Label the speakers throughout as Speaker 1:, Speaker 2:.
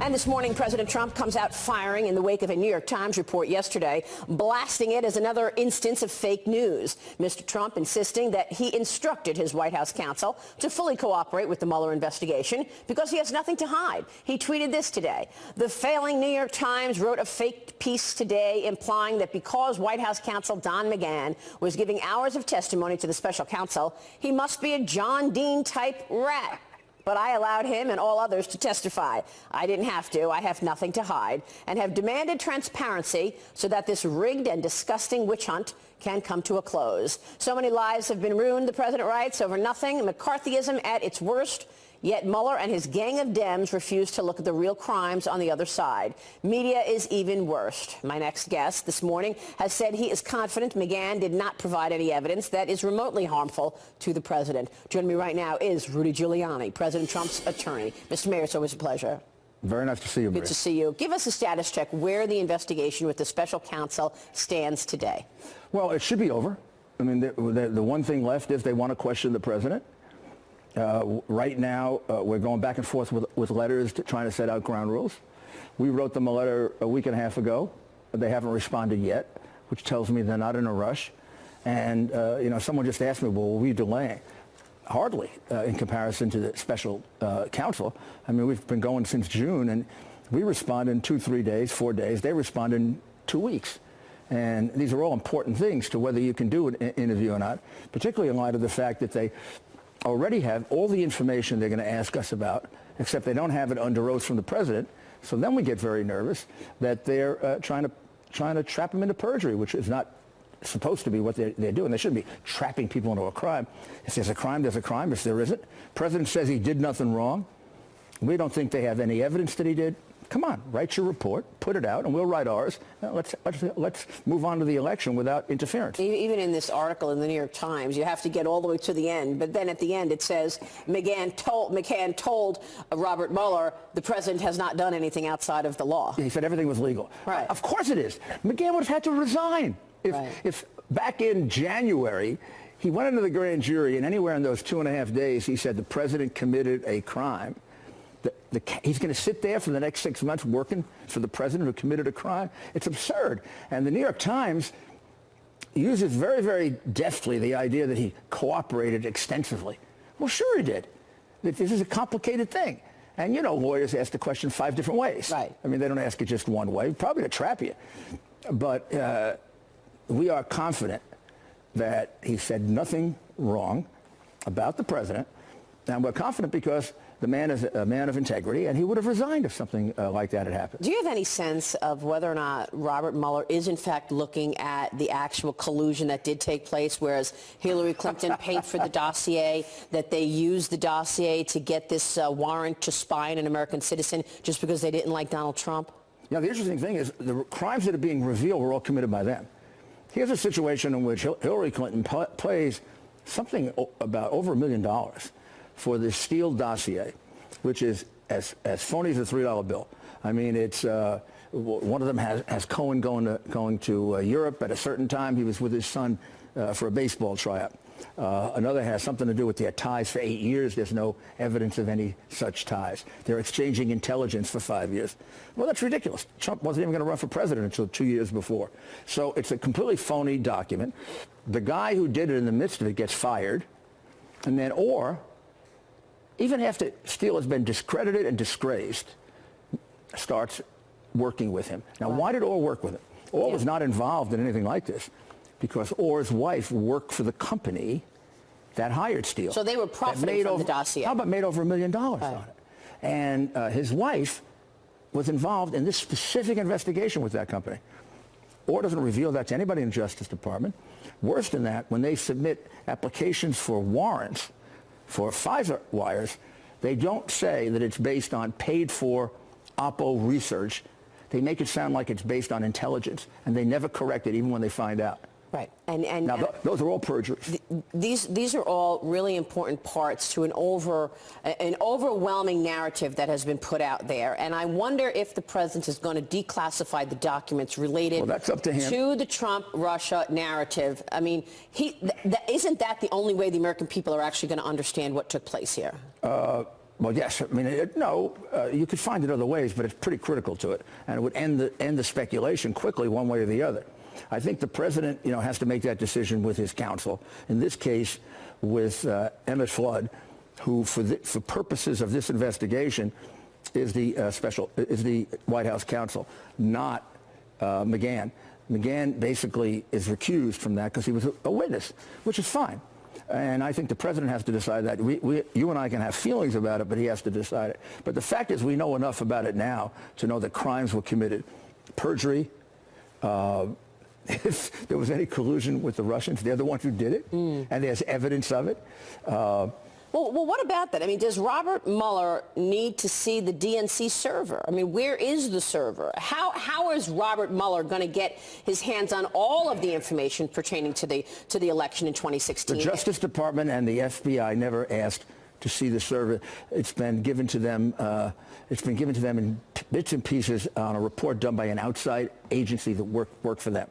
Speaker 1: And this morning, President Trump comes out firing in the wake of a New York Times report yesterday, blasting it as another instance of fake news. Mr. Trump insisting that he instructed his White House counsel to fully cooperate with the Mueller investigation because he has nothing to hide. He tweeted this today. The failing New York Times wrote a fake piece today implying that because White House counsel Don McGahn was giving hours of testimony to the special counsel, he must be a John Dean type rat. But I allowed him and all others to testify. I didn't have to. I have nothing to hide and have demanded transparency so that this rigged and disgusting witch hunt can come to a close. So many lives have been ruined, the president writes, over nothing. McCarthyism at its worst. Yet Mueller and his gang of Dems refuse to look at the real crimes on the other side. Media is even worse. My next guest this morning has said he is confident McGahn did not provide any evidence that is remotely harmful to the president. Joining me right now is Rudy Giuliani, President Trump's attorney. Mr. Mayor, it's always a pleasure.
Speaker 2: Very nice to see you, Maria.
Speaker 1: Good to see you. Give us a status check where the investigation with the special counsel stands today.
Speaker 2: Well, it should be over. I mean, the one thing left is they want to question the president. Right now, we're going back and forth with letters trying to set out ground rules. We wrote them a letter a week and a half ago. They haven't responded yet, which tells me they're not in a rush. And, someone just asked me, well, will we delay? Hardly, in comparison to the special counsel. I mean, we've been going since June, and we respond in 2, 3 days, 4 days. They respond in 2 weeks. And these are all important things to whether you can do an interview or not, particularly in light of the fact that they already have all the information they're going to ask us about, except they don't have it under oath from the president. So then we get very nervous that they're trying to trap him into perjury, which is not supposed to be what they're doing. They shouldn't be trapping people into a crime. If there's a crime, there's a crime. If there isn't, the president says he did nothing wrong. We don't think they have any evidence that he did. Come on, write your report, put it out, and we'll write ours. Now, let's move on to the election without interference.
Speaker 1: Even in this article in the New York Times, you have to get all the way to the end. But then at the end, it says McGahn told Robert Mueller the president has not done anything outside of the law.
Speaker 2: He said everything was legal.
Speaker 1: Right.
Speaker 2: Of course it is. McGahn would have had to resign. If back in January, he went into the grand jury, and anywhere in those 2.5 days, he said the president committed a crime. He's going to sit there for the next 6 months working for the president who committed a crime? It's absurd. And the New York Times uses very, very deftly the idea that he cooperated extensively. Well, sure he did. This is a complicated thing. And, lawyers ask the question 5 different ways.
Speaker 1: Right.
Speaker 2: I mean, they don't ask it just one way, probably to trap you. But we are confident that he said nothing wrong about the president. And we're confident because the man is a man of integrity, and he would have resigned if something like that had happened.
Speaker 1: Do you have any sense of whether or not Robert Mueller is, in fact, looking at the actual collusion that did take place, whereas Hillary Clinton paid for the dossier, that they used the dossier to get this warrant to spy on an American citizen just because they didn't like Donald Trump?
Speaker 2: Now, the interesting thing is the crimes that are being revealed were all committed by them. Here's a situation in which Hillary Clinton pays something about over $1 million for this Steele dossier, which is as phony as a $3 bill. I mean, it's one of them has Cohen going to Europe at a certain time. He was with his son for a baseball tryout. Another has something to do with their ties for 8 years. There's no evidence of any such ties. They're exchanging intelligence for 5 years. Well, that's ridiculous. Trump wasn't even going to run for president until 2 years before. So it's a completely phony document. The guy who did it in the midst of it gets fired, and then even after Steele has been discredited and disgraced, starts working with him. Now, why did Orr work with him? Orr was not involved in anything like this because Orr's wife worked for the company that hired Steele.
Speaker 1: So they were profiting from the dossier.
Speaker 2: How about made over $1 million on it? And his wife was involved in this specific investigation with that company. Orr doesn't reveal that to anybody in the Justice Department. Worse than that, when they submit applications for warrants for FISA wires, they don't say that it's based on paid-for Oppo research. They make it sound like it's based on intelligence, and they never correct it even when they find out.
Speaker 1: Right. And
Speaker 2: now, those are all perjuries.
Speaker 1: These are all really important parts to an overwhelming narrative that has been put out there. And I wonder if the president is going to declassify the documents related
Speaker 2: that's up to him.
Speaker 1: To the Trump-Russia narrative. I mean, isn't that the only way the American people are actually going to understand what took place here?
Speaker 2: Well, yes. I mean, you could find it other ways, but it's pretty critical to it, and it would end the speculation quickly, one way or the other. I think the president, has to make that decision with his counsel. In this case, with Emmett Flood, who, for purposes of this investigation, is the White House counsel, not McGahn. McGahn basically is recused from that because he was a witness, which is fine. And I think the president has to decide that. You and I can have feelings about it, but he has to decide it. But the fact is we know enough about it now to know that crimes were committed. Perjury, if there was any collusion with the Russians, they're the ones who did it, and there's evidence of it.
Speaker 1: Well, what about that? I mean, does Robert Mueller need to see the DNC server? I mean, where is the server? How is Robert Mueller going to get his hands on all of the information pertaining to the election in 2016?
Speaker 2: The Justice Department and the FBI never asked to see the server. It's been given to them. It's been given to them in bits and pieces on a report done by an outside agency that worked for them.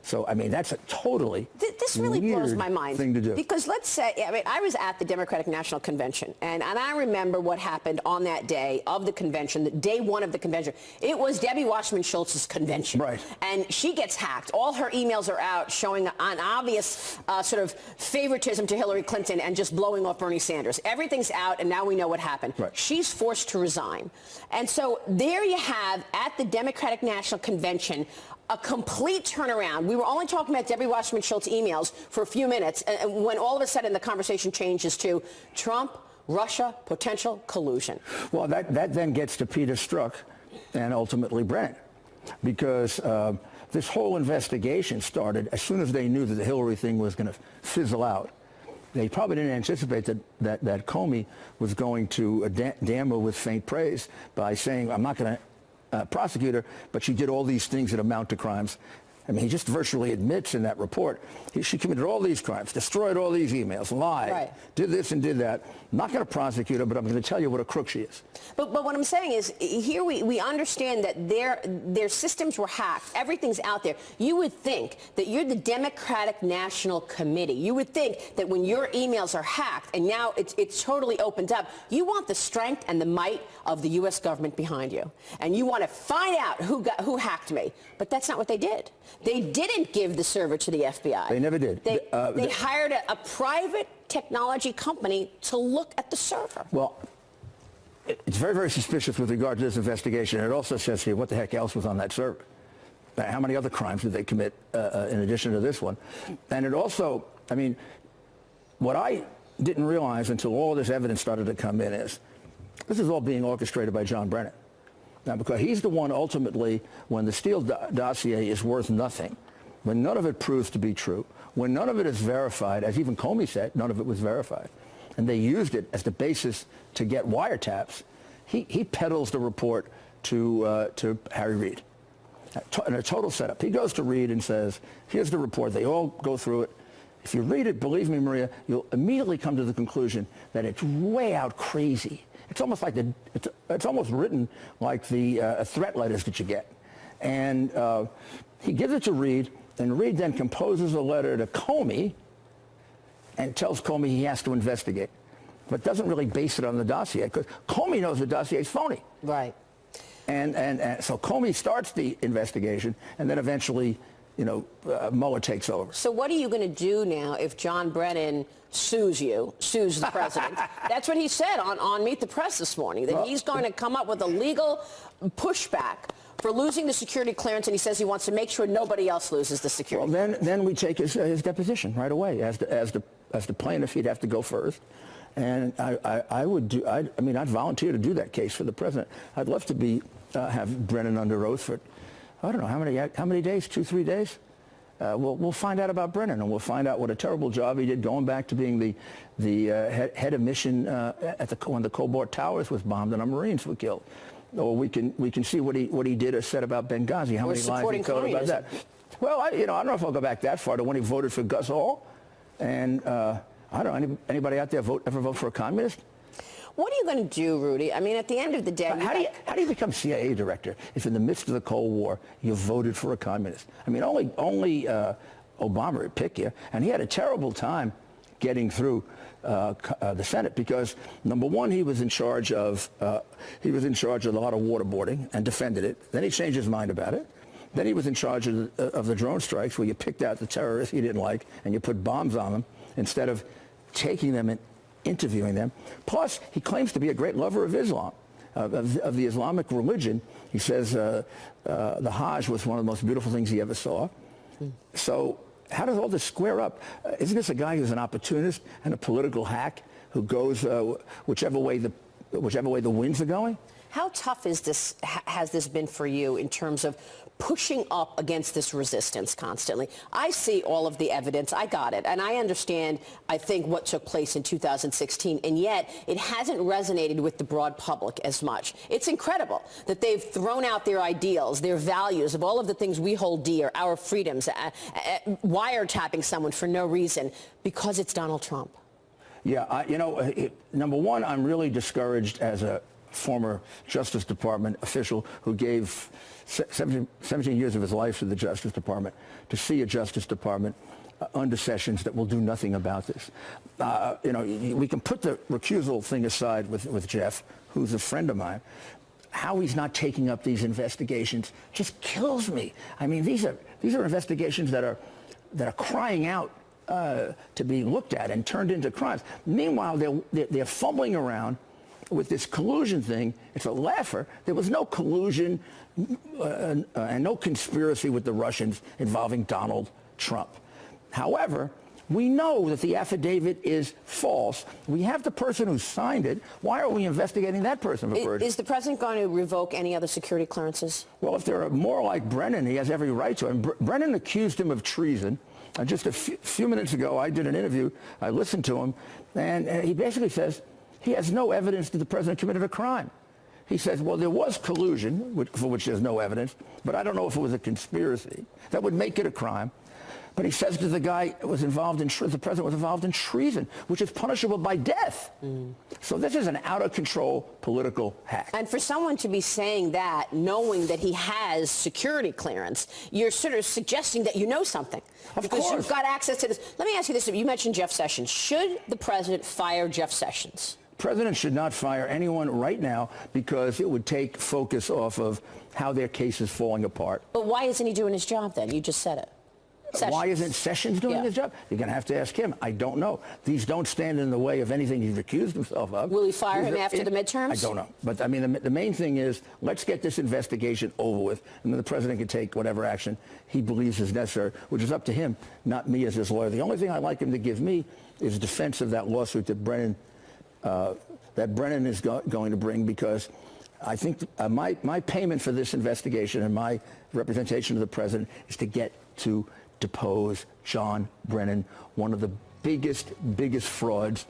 Speaker 2: So, I mean, that's a totally
Speaker 1: this really blows my mind
Speaker 2: thing to do.
Speaker 1: Because let's say, I mean, I was at the Democratic National Convention, and I remember what happened on that day of the convention, the day one of the convention. It was Debbie Wasserman Schultz's convention.
Speaker 2: Right.
Speaker 1: And she gets hacked. All her emails are out showing an obvious sort of favoritism to Hillary Clinton and just blowing off Bernie Sanders. Everything's out, and now we know what happened.
Speaker 2: Right.
Speaker 1: She's forced to resign. And so there you have, at the Democratic National Convention, a complete turnaround. We were only talking about Debbie Wasserman Schultz emails for a few minutes, and when all of a sudden the conversation changes to Trump, Russia, potential collusion.
Speaker 2: Well, that then gets to Peter Strzok and ultimately Brennan, because this whole investigation started as soon as they knew that the Hillary thing was going to fizzle out. They probably didn't anticipate that Comey was going to damn her with faint praise by saying, I'm not going to prosecute her, but she did all these things that amount to crimes. I mean, he just virtually admits in that report she committed all these crimes, destroyed all these emails, lied,
Speaker 1: right,
Speaker 2: did this and did that. I'm not going to prosecute her, but I'm going to tell you what a crook she is.
Speaker 1: But what I'm saying is, here we understand that their systems were hacked. Everything's out there. You would think that you're the Democratic National Committee. You would think that when your emails are hacked and now it's totally opened up, you want the strength and the might of the U.S. government behind you. And you want to find out who hacked me. But that's not what they did. They didn't give the server to the FBI.
Speaker 2: They never did.
Speaker 1: They hired a private technology company to look at the server.
Speaker 2: Well, it's very, very suspicious with regard to this investigation. It also says here what the heck else was on that server. How many other crimes did they commit in addition to this one? And it also, I mean, what I didn't realize until all this evidence started to come in is this is all being orchestrated by John Brennan. Now, because he's the one ultimately, when the Steele dossier is worth nothing, when none of it proves to be true, when none of it is verified, as even Comey said, none of it was verified, and they used it as the basis to get wiretaps, he peddles the report to Harry Reid. In a total setup. He goes to Reid and says, here's the report. They all go through it. If you read it, believe me, Maria, you'll immediately come to the conclusion that it's way out crazy. It's almost like it's almost written like the threat letters that you get. And he gives it to Reid, and Reid then composes a letter to Comey and tells Comey he has to investigate, but doesn't really base it on the dossier because Comey knows the dossier is phony.
Speaker 1: Right.
Speaker 2: And so Comey starts the investigation, and then eventually, Mueller takes over.
Speaker 1: So what are you going to do now if John Brennan sues the president? That's what he said on Meet the Press this morning, that he's going to come up with a legal pushback for losing the security clearance, and he says he wants to make sure nobody else loses the security.
Speaker 2: Well, then we take his deposition right away. As the plaintiff, he'd have to go first. And I'd volunteer to do that case for the president. I'd love to have Brennan under oath for, I don't know, how many days, 2-3 days? We'll find out about Brennan, and we'll find out what a terrible job he did going back to being the head of mission when the Cobalt Towers was bombed and our Marines were killed. Or we can see what he did or said about Benghazi, how many lies he told about that. Well, I don't know if I'll go back that far to when he voted for Gus Hall. And I don't know, anybody out there ever vote for a communist?
Speaker 1: What are you going to do, Rudy? I mean, at the end of the day...
Speaker 2: How do you become CIA director if in the midst of the Cold War you voted for a communist? I mean, only Obama would pick you, and he had a terrible time getting through the Senate because, number one, he was in charge of a lot of waterboarding and defended it. Then he changed his mind about it. Then he was in charge of the drone strikes where you picked out the terrorists he didn't like and you put bombs on them instead of taking them and interviewing them. Plus, he claims to be a great lover of Islam, of the Islamic religion. He says the Hajj was one of the most beautiful things he ever saw. So how does all this square up? Isn't this a guy who's an opportunist and a political hack who goes whichever way the winds are going?
Speaker 1: How tough has this been for you in terms of pushing up against this resistance constantly? I see all of the evidence. I got it. And I understand, I think, what took place in 2016. And yet, it hasn't resonated with the broad public as much. It's incredible that they've thrown out their ideals, their values, of all of the things we hold dear, our freedoms, wiretapping someone for no reason because it's Donald Trump.
Speaker 2: Yeah, number one, I'm really discouraged as a former Justice Department official who gave 17 years of his life to the Justice Department, to see a Justice Department under Sessions that will do nothing about this. We can put the recusal thing aside with Jeff, who's a friend of mine. How he's not taking up these investigations just kills me. I mean, these are investigations that are crying out to be looked at and turned into crimes. Meanwhile, they're fumbling around with this collusion thing. It's a laugher. There was no collusion and no conspiracy with the Russians involving Donald Trump. However, we know that the affidavit is false. We have the person who signed it. Why are we investigating that person for perjury? Is
Speaker 1: the president going to revoke any other security clearances?
Speaker 2: Well, if they're more like Brennan, he has every right to. And Brennan accused him of treason. Just a few minutes ago, I did an interview. I listened to him, and he basically says he has no evidence that the president committed a crime. He says, well, there was collusion, for which there's no evidence, but I don't know if it was a conspiracy. That would make it a crime. But he says that the guy was involved in, the president was involved in treason, which is punishable by death. So this is an out-of-control political hack.
Speaker 1: And for someone to be saying that, knowing that he has security clearance, you're sort of suggesting that you know something.
Speaker 2: Of
Speaker 1: because
Speaker 2: course.
Speaker 1: You've got access to this. Let me ask you this. You mentioned Jeff Sessions. Should the president fire Jeff Sessions?
Speaker 2: The president should not fire anyone right now because it would take focus off of how their case is falling apart.
Speaker 1: But why isn't he doing his job then? You just said it. Sessions.
Speaker 2: Why isn't Sessions doing his job? You're going to have to ask him. I don't know. These don't stand in the way of anything he's accused himself of.
Speaker 1: Will he fire him after the midterms?
Speaker 2: I don't know. But, I mean, the main thing is let's get this investigation over with, and then the president can take whatever action he believes is necessary, which is up to him, not me as his lawyer. The only thing I'd like him to give me is defense of that lawsuit that Brennan is going to bring, because I think my payment for this investigation and my representation of the president is to get to depose John Brennan, one of the biggest frauds